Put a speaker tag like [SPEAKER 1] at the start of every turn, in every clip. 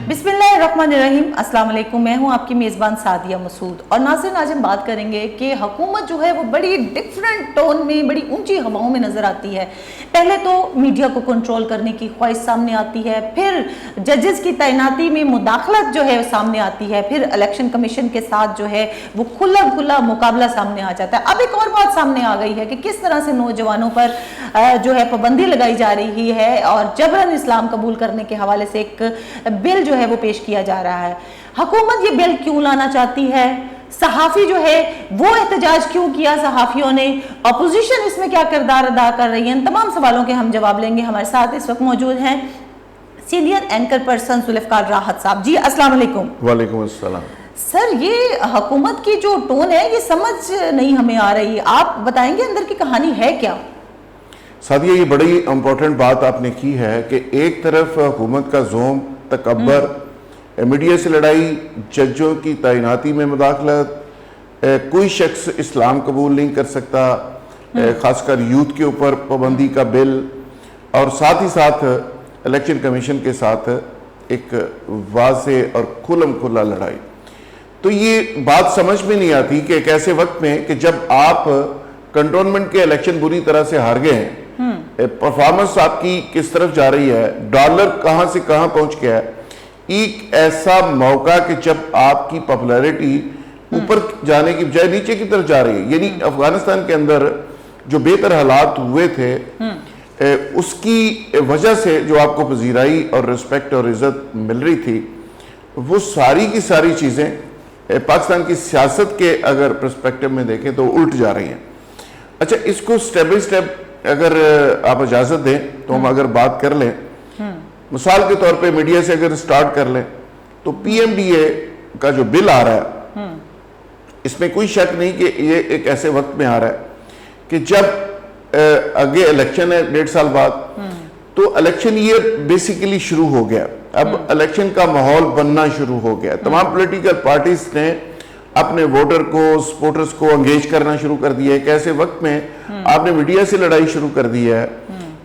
[SPEAKER 1] बिस्मिल्लाहिर्रहमानिर्रहीम। अस्सलाम वालेकुम। मैं हूं आपकी मेज़बान सादिया मसूद और नाज़रीन, आज हम बात करेंगे कि हुकूमत जो है वो बड़ी डिफरेंट टोन में, बड़ी ऊंची हवाओं में नज़र आती है। पहले तो मीडिया को कंट्रोल करने की ख्वाहिश सामने आती है, फिर जजेस की तैनाती में मुदाखलत जो है सामने आती है, फिर इलेक्शन कमीशन के साथ जो है वो खुला मुकाबला सामने आ जाता है। अब एक और बात सामने आ गई है कि किस तरह से नौजवानों पर जो है पाबंदी लगाई जा रही है और जबरन इस्लाम कबूल करने के हवाले से एक बिल जो है वो पेश किया जा रहा है। हुकूमत ये बिल क्यों लाना चाहती है? सहाफ़ी जो है वो एहतजाज क्यों किया सहाफ़ियों ने? अपोजिशन इसमें क्या किरदार अदा कर रही है? इन तमाम सवालों के हम जवाब लेंगे। हमारे साथ इस वक्त मौजूद हैं सीनियर एंकर पर्सन जुल्फ़िकार राहत साहब। जी अस्सलाम वालेकुम।
[SPEAKER 2] वालेकुम अस्सलाम।
[SPEAKER 1] सर, ये हुकूमत की जो टोन है ये समझ नहीं हमें आ रही, आप बताएंगे अंदर की कहानी है क्या?
[SPEAKER 2] सादिया, ये बड़ी इंपॉर्टेंट बात आपने की है कि एक तरफ हुकूमत का जोम, तकब्बर, मीडिया से लड़ाई, जजों की तैनाती में मुदाखलत, कोई शख्स इस्लाम कबूल नहीं कर सकता, खासकर यूथ के ऊपर पाबंदी का बिल, और साथ ही साथ इलेक्शन कमीशन के साथ एक वाज़े और खुला लड़ाई। तो ये बात समझ में नहीं आती कि एक ऐसे वक्त में कि जब आप कंटोनमेंट के इलेक्शन बुरी तरह से हार गए हैं, परफॉर्मेंस आपकी किस तरफ जा रही है, डॉलर कहां से कहां पहुंच गया है, एक ऐसा मौका कि जब आपकी पॉपुलैरिटी ऊपर जाने की बजाय नीचे की तरफ जा रही है। यानी अफगानिस्तान के अंदर जो बेहतर हालात हुए थे उसकी वजह से जो आपको पजीराई और रिस्पेक्ट और इज्जत मिल रही थी, वो सारी की सारी चीजें पाकिस्तान की सियासत के अगर पर्सपेक्टिव में देखें तो उल्ट जा रही हैं। अच्छा, इसको स्टेप बाई स्टेप अगर आप इजाजत दें तो हम अगर बात कर लें, मिसाल के तौर पे मीडिया से अगर स्टार्ट कर लें तो पीएमडीए का जो बिल आ रहा है, इसमें कोई शक नहीं कि ये एक ऐसे वक्त में आ रहा है कि जब आगे इलेक्शन है 1.5 साल बाद, तो इलेक्शन ईयर बेसिकली शुरू हो गया। अब इलेक्शन का माहौल बनना शुरू हो गया। तमाम पॉलिटिकल पार्टीज ने अपने वोटर को, सपोर्टर्स को एंगेज करना शुरू कर दिया है। कैसे वक्त में आपने मीडिया से लड़ाई शुरू कर दी है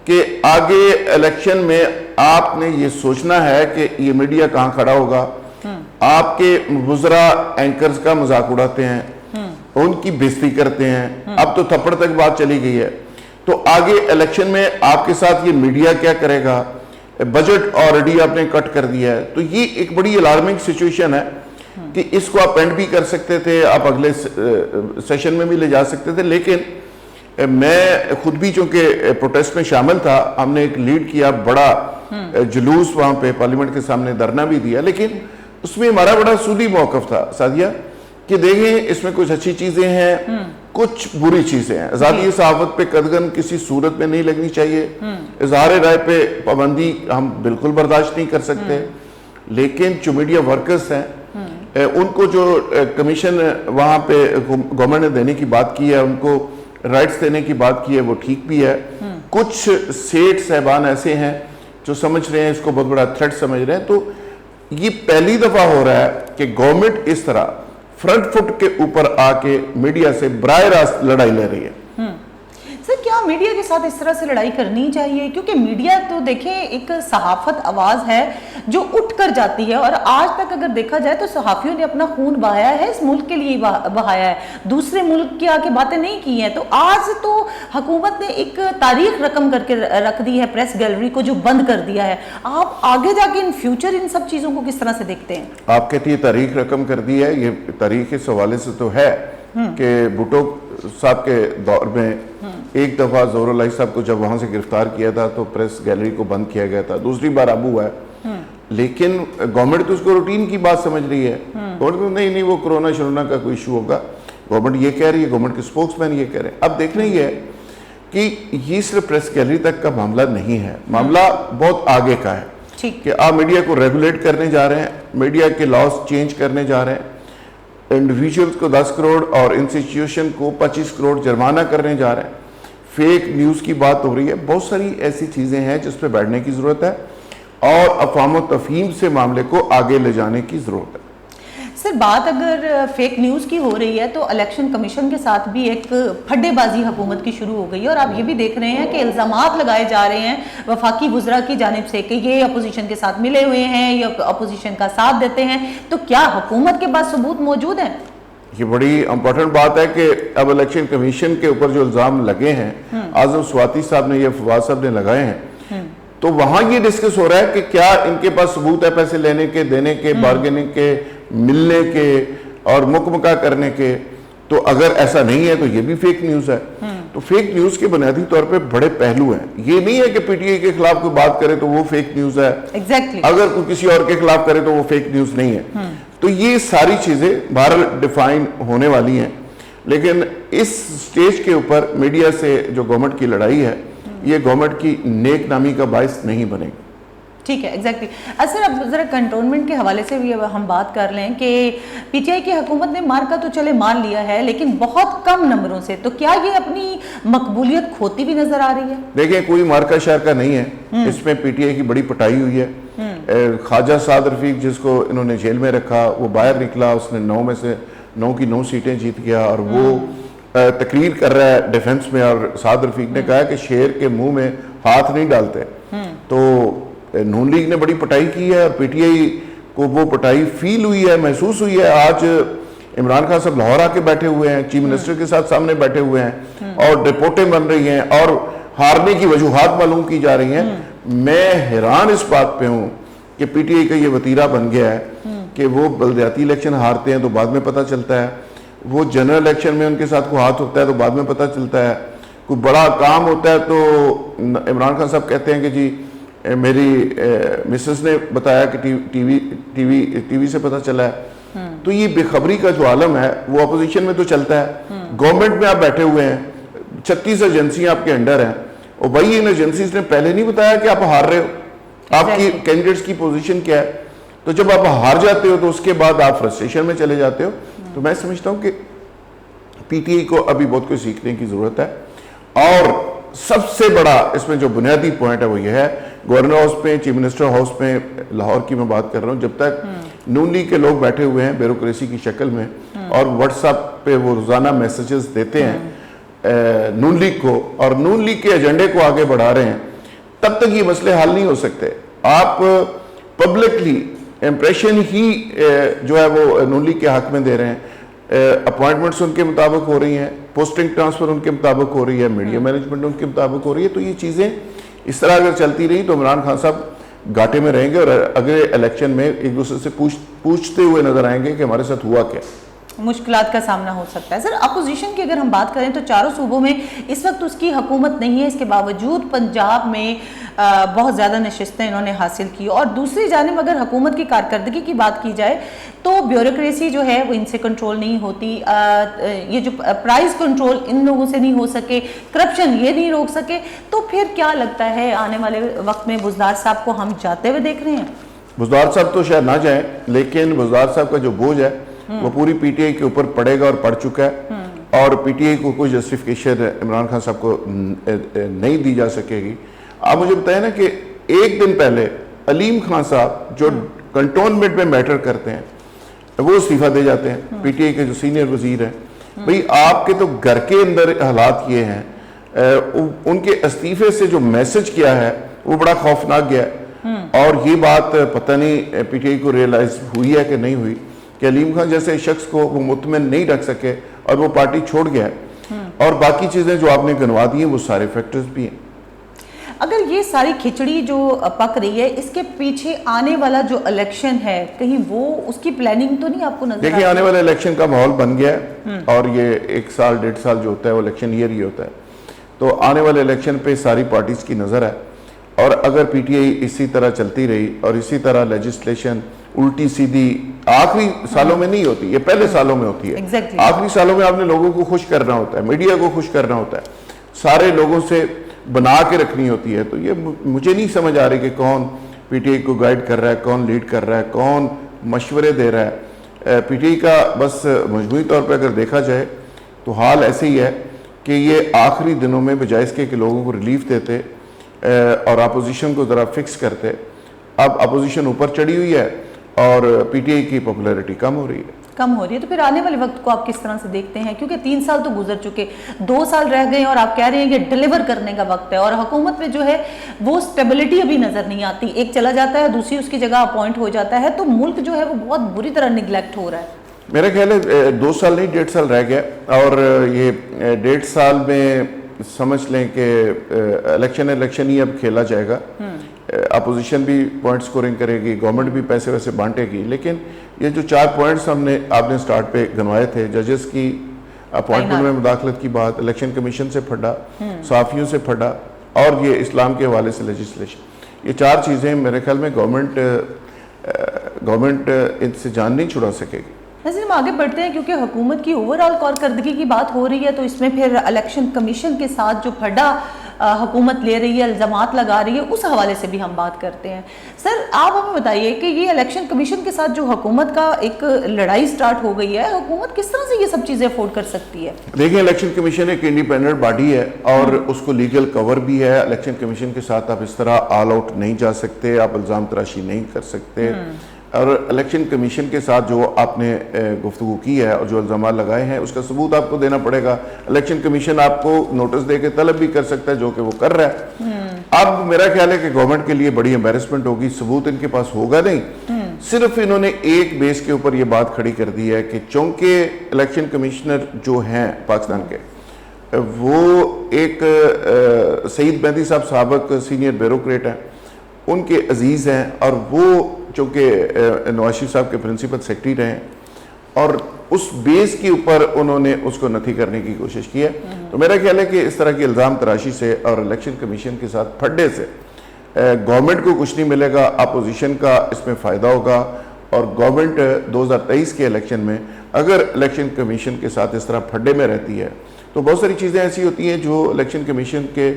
[SPEAKER 2] कि आगे इलेक्शन में आपने ये सोचना है कि ये मीडिया कहां खड़ा होगा। आपके बुज़रा एंकर्स का मजाक उड़ाते हैं, उनकी बेइज्जती करते हैं, अब तो थप्पड़ तक बात चली गई है। तो आगे इलेक्शन में आपके साथ ये मीडिया क्या करेगा? बजट ऑलरेडी आपने कट कर दिया है। तो ये एक बड़ी अलार्मिंग सिचुएशन है कि इसको आप एंड भी कर सकते थे, आप अगले सेशन में भी ले जा सकते थे। लेकिन मैं खुद भी चूंकि प्रोटेस्ट में शामिल था, हमने एक लीड किया, बड़ा जुलूस वहां पे पार्लियामेंट के सामने धरना भी दिया, लेकिन उसमें हमारा बड़ा सूदी मौकफ था सादिया कि देखें इसमें कुछ अच्छी चीजें हैं, कुछ बुरी चीजें हैं। आजादी सहाफत पे कदगन किसी सूरत में नहीं लगनी चाहिए। इजहार राय पे पाबंदी हम बिल्कुल बर्दाश्त नहीं कर सकते। लेकिन जो मीडिया वर्कर्स हैं, उनको जो कमीशन वहां पे गवर्नमेंट ने देने की बात की है, उनको राइट्स देने की बात की है, वो ठीक भी है। कुछ सेठ साहबान ऐसे हैं जो समझ रहे हैं इसको बहुत बड़ा थ्रेट समझ रहे हैं। तो ये पहली दफा हो रहा है कि गवर्नमेंट इस तरह फ्रंट फुट के ऊपर आके मीडिया से बराह रास्त लड़ाई ले रही है।
[SPEAKER 1] सर, क्या मीडिया के साथ इस तरह से लड़ाई करनी चाहिए? क्योंकि मीडिया तो देखें एक सहाफत आवाज है जो उठ कर जाती है, और आज तक अगर देखा जाए तो सहाफियों ने अपना खून बहाया है, इस मुल्क के लिए बहाया है, दूसरे मुल्क की आके बातें नहीं की हैं। तो आज तो हुकूमत ने एक तारीख रकम करके रख दी है, प्रेस गैलरी को जो बंद कर दिया है। आप आगे जाके इन फ्यूचर इन सब चीजों को किस तरह से देखते हैं?
[SPEAKER 2] आप कहती है तारीख रकम कर दी है, ये तारीख इस हवाले से तो है कि भुट्टो साहब के दौर में एक दफा ज़ोरुल्लाह साहब को जब वहां से गिरफ्तार किया था तो प्रेस गैलरी को बंद किया गया था। दूसरी बार अब हुआ है, लेकिन गवर्नमेंट तो उसको रूटीन की बात समझ रही है। गवर्नमेंट नहीं वो कोरोना शरोना का कोई इशू होगा, गवर्नमेंट ये कह रही है, गवर्नमेंट के स्पोक्समैन ये कह रहे हैं। अब देखना ये है कि ये सिर्फ प्रेस गैलरी तक का मामला नहीं है, मामला बहुत आगे का है कि आप मीडिया को रेगुलेट करने जा रहे हैं, मीडिया के लॉज चेंज करने जा रहे हैं, इंडिविजुअल्स को 10 करोड़ और इंस्टीट्यूशन को 25 करोड़ जुर्माना करने जा रहे हैं, फेक न्यूज़ की बात हो रही है। बहुत सारी ऐसी चीज़ें हैं जिस पे बैठने की ज़रूरत है और अफ़वाम व तफ़हीम से मामले को आगे ले जाने की ज़रूरत है।
[SPEAKER 1] सर बात अगर फेक न्यूज़ की हो रही है तो इलेक्शन कमीशन के साथ भी एक फड्डेबाजी हुकूमत की शुरू हो गई है और आप ये भी देख रहे हैं कि इल्ज़ामात लगाए जा रहे हैं वफाकी वुज़रा की जानिब से कि ये अपोजिशन के साथ मिले हुए हैं या अपोजिशन का साथ देते हैं। तो क्या हुकूमत के पास सबूत मौजूद हैं?
[SPEAKER 2] ये बड़ी इंपॉर्टेंट बात है कि अब इलेक्शन कमीशन के ऊपर जो इल्ज़ाम लगे हैं, आजम स्वाति साहब ने, ये फवाद साहब ने लगाए हैं, तो वहां ये डिस्कस हो रहा है कि क्या इनके पास सबूत है पैसे लेने के, देने के, बार्गेनिंग के, मिलने के और मुकमका करने के। तो अगर ऐसा नहीं है तो ये भी फेक न्यूज़ है। तो फेक न्यूज़ के बुनियादी तौर पे बड़े पहलू हैं। ये नहीं है कि पीटीआई के खिलाफ कोई बात करे तो वो फेक न्यूज़ है, अगर कोई किसी और के खिलाफ करे तो वो फेक न्यूज़ नहीं है। तो ये सारी चीज़ें बहरहाल डिफाइन होने वाली हैं, लेकिन इस स्टेज के ऊपर मीडिया से जो गवर्नमेंट की लड़ाई है, ये गवर्नमेंट की नेक नामी का बायस नहीं बनेगी।
[SPEAKER 1] ठीक है, एग्जैक्टली। सर अब जरा कंटोनमेंट के हवाले से भी अब हम बात कर लें कि पीटीआई की हुकूमत ने मार का तो चले मान लिया है लेकिन बहुत कम नंबरों से, तो क्या ये अपनी मकबूलियत खोती भी नजर आ रही है?
[SPEAKER 2] देखिए, कोई मार्का शार का नहीं है, इसमें पीटीआई की बड़ी पिटाई हुई है। ख्वाजा साद रफीक जिसको इन्होंने जेल में रखा, वो बाहर निकला, उसने 9 में से 9 की 9 सीटें जीत गया और वो तकरीर कर रहा है डिफेंस में। और साद रफीक ने कहा कि शेर के मुंह में हाथ नहीं डालते। तो नून लीग ने बड़ी पिटाई की है और पीटीआई को वो पिटाई फील हुई है, महसूस हुई है। आज इमरान खान साहब लाहौर आके बैठे हुए हैं, चीफ मिनिस्टर के साथ सामने बैठे हुए हैं और रिपोर्टें बन रही हैं और हारने की वजूहात मालूम की जा रही हैं। मैं हैरान इस बात पे हूँ कि पीटीआई का ये वतीरा बन गया है कि वो बल्दियाती इलेक्शन हारते हैं तो बाद में पता चलता है, वो जनरल इलेक्शन में उनके साथ कोई हाथ होता है तो बाद में पता चलता है, कोई बड़ा काम होता है तो इमरान खान साहब कहते हैं कि जी मेरी मिसेस ने बताया कि टीवी से पता चला है। तो ये बेखबरी का जो आलम है वो अपोजिशन में तो चलता है, गवर्नमेंट में आप बैठे हुए हैं, 36 एजेंसियां आपके अंडर हैं और वही इन एजेंसीज ने पहले नहीं बताया कि आप हार रहे हो, आपकी कैंडिडेट्स की पोजीशन क्या है। तो जब आप हार जाते हो तो उसके बाद आप फ्रस्ट्रेशन में चले जाते हो। तो मैं समझता हूं कि पीटीआई को अभी बहुत कुछ सीखने की जरूरत है और सबसे बड़ा इसमें जो बुनियादी पॉइंट है वो ये है, गवर्नर हाउस पे, चीफ मिनिस्टर हाउस पे, लाहौर की मैं बात कर रहा हूँ, जब तक नून लीग के लोग बैठे हुए हैं ब्यूरोक्रेसी की शक्ल में और व्हाट्सएप पे वो रोजाना मैसेजेस देते हैं नून लीग को और नून लीग के एजेंडे को आगे बढ़ा रहे हैं, तब तक ये मसले हल नहीं हो सकते। आप पब्लिकली इंप्रेशन ही जो है वो नून लीग के हक में दे रहे हैं, अपॉइंटमेंट्स उनके मुताबिक हो रही हैं, पोस्टिंग ट्रांसफर उनके मुताबिक हो रही है, मीडिया मैनेजमेंट उनके मुताबिक हो रही है। तो ये चीज़ें इस तरह अगर चलती रही तो इमरान खान साहब घाटे में रहेंगे और अगले इलेक्शन में एक दूसरे से पूछते हुए नजर आएंगे कि हमारे साथ हुआ क्या,
[SPEAKER 1] मुश्किलात का सामना हो सकता है। सर अपोजिशन की अगर हम बात करें तो चारों सूबों में इस वक्त उसकी हुकूमत नहीं है, इसके बावजूद पंजाब में बहुत ज़्यादा नशिस्तें इन्होंने हासिल की और दूसरी जानिब अगर हुकूमत की कारकर्दगी की बात की जाए तो ब्यूरोक्रेसी जो है वो इनसे कंट्रोल नहीं होती, ये जो प्राइस कंट्रोल इन लोगों से नहीं हो सके, करप्शन ये नहीं रोक सके, तो फिर क्या लगता है आने वाले वक्त में बुज़दार साहब को हम जाते हुए देख रहे हैं?
[SPEAKER 2] बुज़दार साहब तो शायद ना जाए, लेकिन बुज़दार साहब का जो बोझ है वो पूरी पीटीआई के ऊपर पड़ेगा और पड़ चुका है और पीटीआई को कोई जस्टिफिकेशन इमरान खान साहब को नहीं दी जा सकेगी। आप मुझे बताएं ना कि एक दिन पहले अलीम खान साहब जो कंटोनमेंट में मैटर करते हैं वो इस्तीफा दे जाते हैं, पीटीआई के जो सीनियर वजीर हैं। भाई आपके तो घर के अंदर हालात ये हैं, उनके इस्तीफे से जो मैसेज किया है वो बड़ा खौफनाक गया है और ये बात पता नहीं पीटीआई को रियलाइज हुई है कि नहीं हुई कि अलीम खान जैसे शख्स को वो मुतमईन नहीं रख सके और वो पार्टी छोड़ गया और बाकी चीजें जो आपने गिनवा दी हैं वो सारे फैक्टर्स भी हैं।
[SPEAKER 1] अगर ये सारी खिचड़ी जो पक रही है इसके पीछे आने वाला जो इलेक्शन है कहीं वो उसकी प्लानिंग तो नहीं आपको नजर?
[SPEAKER 2] देखिए, आने वाले इलेक्शन का माहौल बन गया है और ये 1 साल 1.5 साल जो होता है वो इलेक्शन ईयर ही होता है। तो आने वाले इलेक्शन पे सारी पार्टीज की नजर है और अगर पीटीआई इसी तरह चलती रही और इसी तरह लेजिस्लेशन उल्टी सीधी आखिरी सालों में नहीं होती, ये पहले सालों में होती है। आखिरी सालों में आपने लोगों को खुश करना होता है, मीडिया को खुश करना होता है, सारे लोगों से बना के रखनी होती है। तो ये मुझे नहीं समझ आ रही कि कौन पीटीआई को गाइड कर रहा है, कौन लीड कर रहा है, कौन मशवरे दे रहा है। पीटीआई का बस मजमूई तौर पर अगर देखा जाए तो हाल ऐसे ही है कि ये आखिरी दिनों में बजाय इसके कि लोगों को रिलीफ देते और अपोजिशन को ज़रा फिक्स करते, अब अपोजिशन ऊपर चढ़ी हुई है और पीटीआई की पॉपुलैरिटी कम हो रही है।
[SPEAKER 1] कम हो रही है। तो फिर आने वाले वक्त को आप किस तरह से देखते हैं, क्योंकि 3 साल तो गुजर चुके, 2 साल रह गए और आप कह रहे हैं कि डिलीवर करने का वक्त है और हुकूमत में जो है वो स्टेबिलिटी अभी नजर नहीं आती, एक चला जाता है दूसरी उसकी जगह अपॉइंट हो जाता है, तो मुल्क जो है वो बहुत बुरी तरह निगलेक्ट हो रहा है।
[SPEAKER 2] मेरा ख्याल है 2 साल नहीं 1.5 साल रह गया और ये 1.5 साल में समझ लें कि इलेक्शन ही अब खेला जाएगा। अपोजिशन भी पॉइंट स्कोरिंग करेगी, गवर्नमेंट भी पैसे वैसे बांटेगी, लेकिन ये जो 4 पॉइंट्स आपने स्टार्ट पे गिनवाए थे, जजेस की अपॉइंटमेंट में मुदाखलत की बात, इलेक्शन कमीशन से फटा, सहाफ़ियों से फटा और ये इस्लाम के हवाले से लेजिस्लेशन, ये 4 चीज़ें मेरे ख्याल में गवर्नमेंट इनसे जान नहीं छुड़ा सकेगी।
[SPEAKER 1] नज़ीर, हम आगे बढ़ते हैं क्योंकि हुकूमत की ओवरऑल कारकर्दगी की बात हो रही है, तो इसमें फिर इलेक्शन कमीशन के साथ जो फड्डा हुकूमत ले रही है, इल्ज़ामात लगा रही है, उस हवाले से भी हम बात करते हैं। सर, आप हमें बताइए कि ये इलेक्शन कमीशन के साथ जो हुकूमत का एक लड़ाई स्टार्ट हो गई है, हुकूमत किस तरह से ये सब चीज़ें अफोर्ड कर सकती है?
[SPEAKER 2] देखिए, इलेक्शन कमीशन एक इंडिपेंडेंट बॉडी है और उसको लीगल कवर भी है। इलेक्शन कमीशन के साथ आप इस तरह ऑल आउट नहीं जा सकते, आप इल्ज़ाम तराशी नहीं कर सकते। और इलेक्शन कमीशन के साथ जो आपने गुफ्तगू की है और जो इल्ज़ाम लगाए हैं उसका सबूत आपको देना पड़ेगा। इलेक्शन कमीशन आपको नोटिस दे के तलब भी कर सकता है, जो कि वो कर रहा है। अब मेरा ख्याल है कि गवर्नमेंट के लिए बड़ी एम्बेरसमेंट होगी, सबूत इनके पास होगा नहीं। सिर्फ इन्होंने एक बेस के ऊपर ये बात खड़ी कर दी है कि चूंकि इलेक्शन कमिश्नर जो हैं पाकिस्तान के, वो एक सईद मेहदी साहब साबिक सीनियर ब्यूरोक्रेट हैं, उनके अजीज़ हैं और वो चूँकि नवाज शरीफ साहब के प्रिंसिपल सेक्रेटरी रहे और उस बेस के ऊपर उन्होंने उसको नथी करने की कोशिश की है। तो मेरा ख्याल है कि इस तरह की इल्ज़ाम तराशी से और इलेक्शन कमीशन के साथ फड्डे से गवर्नमेंट को कुछ नहीं मिलेगा, अपोजिशन का इसमें फ़ायदा होगा। और गवर्नमेंट 2023 के इलेक्शन में अगर इलेक्शन कमीशन के साथ इस तरह फड्डे में रहती है तो बहुत सारी चीज़ें ऐसी होती हैं जो इलेक्शन कमीशन के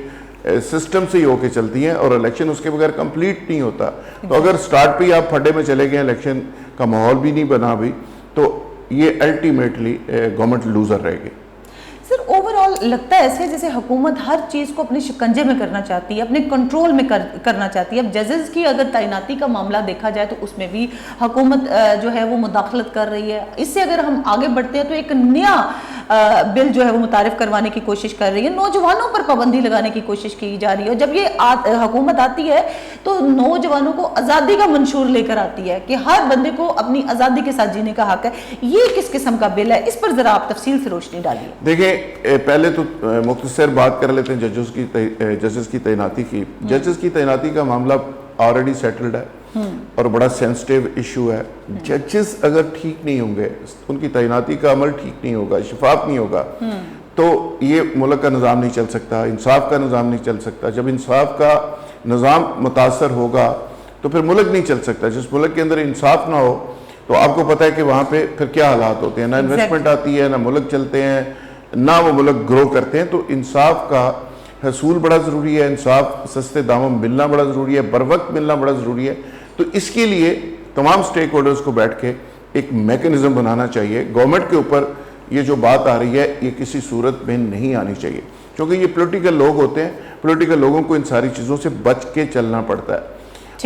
[SPEAKER 2] सिस्टम से ही होके चलती हैं और इलेक्शन उसके बगैर कंप्लीट नहीं होता। तो अगर स्टार्ट पे ही आप फड्डे में चले गए, इलेक्शन का माहौल भी नहीं बना अभी, तो ये अल्टीमेटली गवर्नमेंट लूजर रहेगी।
[SPEAKER 1] सर, ओवरऑल लगता है ऐसे जैसे हुकूमत हर चीज़ को अपने शिकंजे में करना चाहती है, अपने कंट्रोल में करना चाहती है। अब जजेस की अगर तैनाती का मामला देखा जाए तो उसमें भी हुकूमत जो है वो मुदाखलत कर रही है। इससे अगर हम आगे बढ़ते हैं तो एक नया बिल जो है वो मुतारिफ करवाने की कोशिश कर रही है, नौजवानों पर पाबंदी लगाने की कोशिश की जा रही है। और जब ये हुकूमत आती है तो नौजवानों को आज़ादी का मंशूर लेकर आती है कि हर बंदे को अपनी आज़ादी के साथ जीने का हक है। ये किस किस्म का बिल है, इस पर ज़रा आप तफसील से रोशनी डालिए।
[SPEAKER 2] देखिए, पहले तो मुख्तसर बात कर लेते हैं जजेस की तैनाती की। जजेस की तैनाती का मामला ऑलरेडी सेटल्ड है और बड़ा सेंसिटिव इशू है। जजेस अगर ठीक नहीं होंगे, उनकी तैनाती का अमल ठीक नहीं होगा, शफाफ नहीं होगा, तो ये मुल्क का निज़ाम नहीं चल सकता, इंसाफ का निज़ाम नहीं चल सकता। जब इंसाफ का निज़ाम मुतासर होगा तो फिर मुल्क नहीं चल सकता। जिस मुल्क के अंदर इंसाफ ना हो तो आपको पता है कि वहाँ पे फिर क्या हालात होते हैं, ना इन्वेस्टमेंट आती है, ना मुल्क चलते हैं, ना वो मुल्क ग्रो करते हैं। तो इंसाफ का हसूल बड़ा ज़रूरी है, इंसाफ सस्ते दामों में मिलना बड़ा ज़रूरी है, बर वक्त मिलना बड़ा ज़रूरी है। तो इसके लिए तमाम स्टेक होल्डर्स को बैठ के एक मैकेनिज़्म बनाना चाहिए। गवर्नमेंट के ऊपर ये जो बात आ रही है ये किसी सूरत में नहीं आनी चाहिए, क्योंकि ये पॉलिटिकल लोग होते हैं। पॉलिटिकल लोगों को इन सारी चीज़ों से बच के चलना पड़ता है।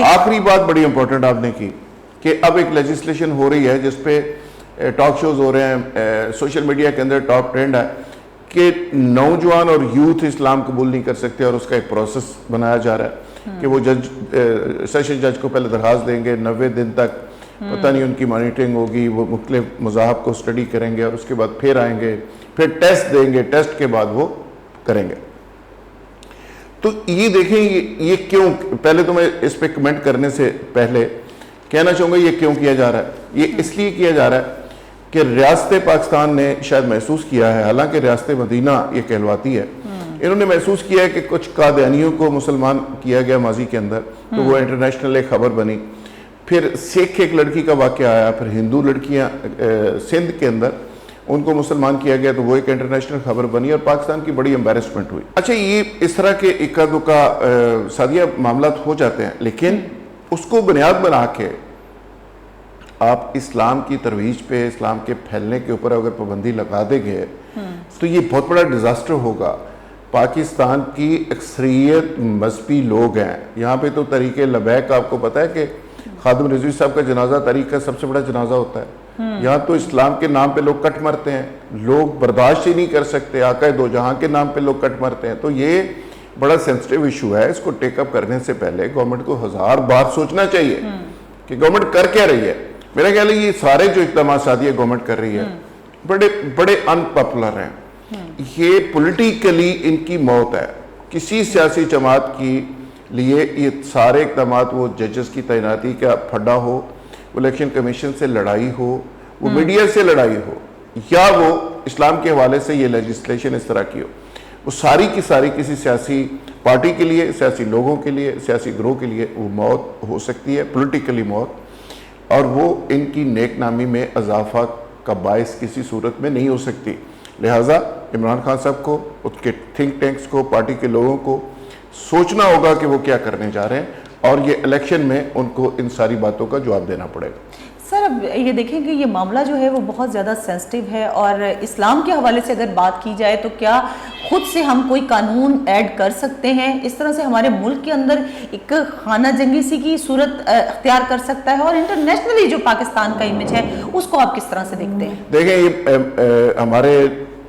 [SPEAKER 2] आखिरी बात बड़ी इंपॉर्टेंट आपने की कि अब एक लेजिस्लेशन हो रही है जिसपे टॉक शोज हो रहे हैं, सोशल मीडिया के अंदर टॉप ट्रेंड है कि नौजवान और यूथ इस्लाम कबूल नहीं कर सकते और उसका एक प्रोसेस बनाया जा रहा है कि वो सेशन जज को पहले दरखास्त देंगे, 90 दिन तक पता नहीं उनकी मॉनिटरिंग होगी, वो मुख्तलिफ मज़ाहब को स्टडी करेंगे और उसके बाद फिर आएंगे, फिर टेस्ट देंगे, टेस्ट के बाद वो करेंगे। तो ये देखें ये क्यों, पहले तो मैं इस पर कमेंट करने से पहले कहना चाहूँगा ये क्यों किया जा रहा है। ये इसलिए किया जा रहा है कि रियासत पाकिस्तान ने शायद महसूस किया है, हालांकि रियासत मदीना ये कहलवाती है, इन्होंने महसूस किया है कि कुछ कादियानियों को मुसलमान किया गया माजी के अंदर, तो वो इंटरनेशनल एक खबर बनी। फिर सिख एक लड़की का वाक़या आया, फिर हिंदू लड़कियां सिंध के अंदर उनको मुसलमान किया गया, तो वो एक इंटरनेशनल खबर बनी और पाकिस्तान की बड़ी एम्बेरसमेंट हुई। अच्छा, ये इस तरह के इक्का दुक्का सादिया मामला हो जाते हैं, लेकिन उसको बुनियाद बना के आप इस्लाम की तरवीज पे, इस्लाम के फैलने के ऊपर अगर पाबंदी लगा देंगे तो ये बहुत बड़ा डिज़ास्टर होगा। पाकिस्तान की अक्सरियत मजहबी लोग हैं यहाँ पे, तो तरीके लबैक आपको पता है कि खादिम रिजवी साहब का जनाजा तारीख का सबसे बड़ा जनाजा होता है। यहाँ तो इस्लाम के नाम पे लोग कट मरते हैं, लोग बर्दाश्त ही नहीं कर सकते, आका दो जहां के नाम पे लोग कट मरते हैं। तो ये बड़ा सेंसिटिव इशू है, इसको टेकअप करने से पहले गवर्नमेंट को 1000 बार सोचना चाहिए कि गवर्नमेंट कर क्या रही है। मेरा ख्याल है ये सारे जो इक़दाम शादी गवर्नमेंट कर रही है बड़े बड़े अनपॉपुलर हैं। ये पॉलिटिकली इनकी मौत है। किसी सियासी जमात की लिए ये सारे इक़दाम, वो जजेस की तैनाती का फड्डा हो, वो इलेक्शन कमीशन से लड़ाई हो, वो मीडिया से लड़ाई हो, या वो इस्लाम के हवाले से ये लेजिस्लेशन इस तरह की हो, वो सारी की सारी किसी सियासी पार्टी के लिए, सियासी लोगों के लिए, सियासी ग्रोह के लिए वो मौत हो सकती है, पॉलिटिकली मौत, और वो इनकी नेक नामी में इजाफा का बायस किसी सूरत में नहीं हो सकती। लिहाजा इमरान खान साहब को, उसके थिंक टैंक्स को, पार्टी के लोगों को सोचना होगा कि वो क्या करने जा रहे हैं, और ये इलेक्शन में उनको इन सारी बातों का जवाब देना पड़ेगा।
[SPEAKER 1] सर, अब ये देखें कि ये मामला जो है वो बहुत ज़्यादा सेंसिटिव है, और इस्लाम के हवाले से अगर बात की जाए तो क्या खुद से हम कोई कानून ऐड कर सकते हैं? इस तरह से हमारे मुल्क के अंदर एक खाना जंगी सी की सूरत अख्तियार कर सकता है, और इंटरनेशनली जो पाकिस्तान का इमेज है उसको आप किस तरह से देखते हैं?
[SPEAKER 2] देखें, ये हमारे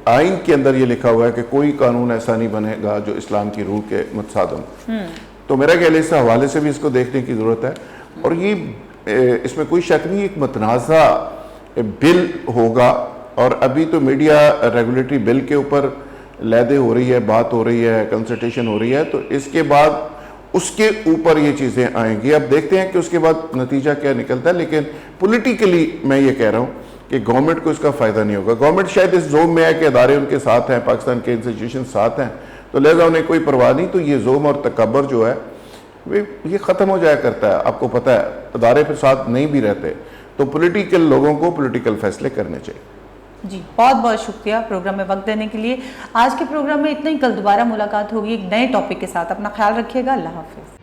[SPEAKER 2] आइन के अंदर ये लिखा हुआ है कि कोई कानून ऐसा नहीं बनेगा जो इस्लाम की रूह के मुतसादम। तो मेरा ख्याल इस हवाले से भी इसको देखने की ज़रूरत है, और ये इसमें कोई शक नहीं, एक मतनाज़ा बिल होगा। और अभी तो मीडिया रेगुलेटरी बिल के ऊपर लैदे हो रही है, बात हो रही है, कंसल्टेशन हो रही है, तो इसके बाद उसके ऊपर ये चीज़ें आएंगी। अब देखते हैं कि उसके बाद नतीजा क्या निकलता है। लेकिन पॉलिटिकली मैं ये कह रहा हूँ कि गवर्नमेंट को इसका फ़ायदा नहीं होगा। गवर्नमेंट शायद इस जोम में है कि अदारे उनके साथ हैं, पाकिस्तान के इंस्टीट्यूशन साथ हैं, तो लिहाजा उन्हें कोई परवाह नहीं। तो ये जोम और तकबर जो है ये ख़त्म हो जाया करता है। आपको पता है, अदारे फिर साथ नहीं भी रहते, तो पॉलिटिकल लोगों को पॉलिटिकल फैसले करने चाहिए।
[SPEAKER 1] जी, बहुत बहुत शुक्रिया प्रोग्राम में वक्त देने के लिए। आज के प्रोग्राम में इतना ही, कल दोबारा मुलाकात होगी एक नए टॉपिक के साथ। अपना ख्याल रखिएगा। अल्लाह हाफिज़।